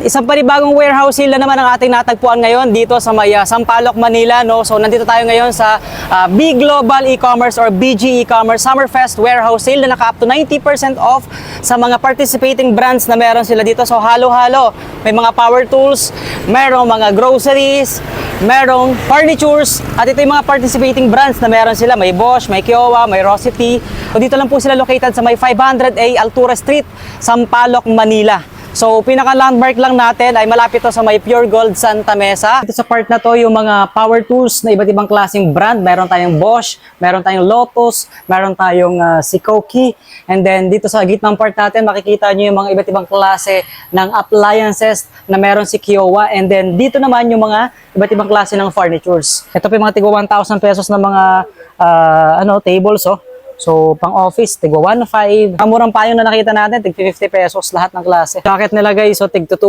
Isang panibagong warehouse sale na naman ang ating natagpuan ngayon dito sa may Sampaloc, Manila, no? So nandito tayo ngayon sa B Global E-commerce or BG E-commerce Summerfest warehouse sale na naka up to 90% off sa mga participating brands na meron sila dito. So halo-halo, may mga power tools, merong mga groceries, merong furnitures, at ito yung mga participating brands na meron sila. May Bosch, may Kiowa, may Rosity. So dito lang po sila located sa may 500A Altura Street, Sampaloc, Manila. So, pinaka-landmark lang natin ay malapit to sa may Pure Gold Santa Mesa. Dito sa part na to, yung mga power tools na iba't ibang klaseng brand. Meron tayong Bosch, meron tayong Lotus, meron tayong Sikoki. And then, dito sa gitnang part natin, makikita nyo yung mga iba't ibang klase ng appliances na meron si Kiowa. And then, dito naman yung mga iba't ibang klase ng furnitures. Ito po yung mga tigwa 1,000 pesos na mga tables, oh. So, pang office, tigwa 1.5. Ang murang payong na nakita natin, tig 50 pesos lahat ng klase. Jacket nila guys, so tig 200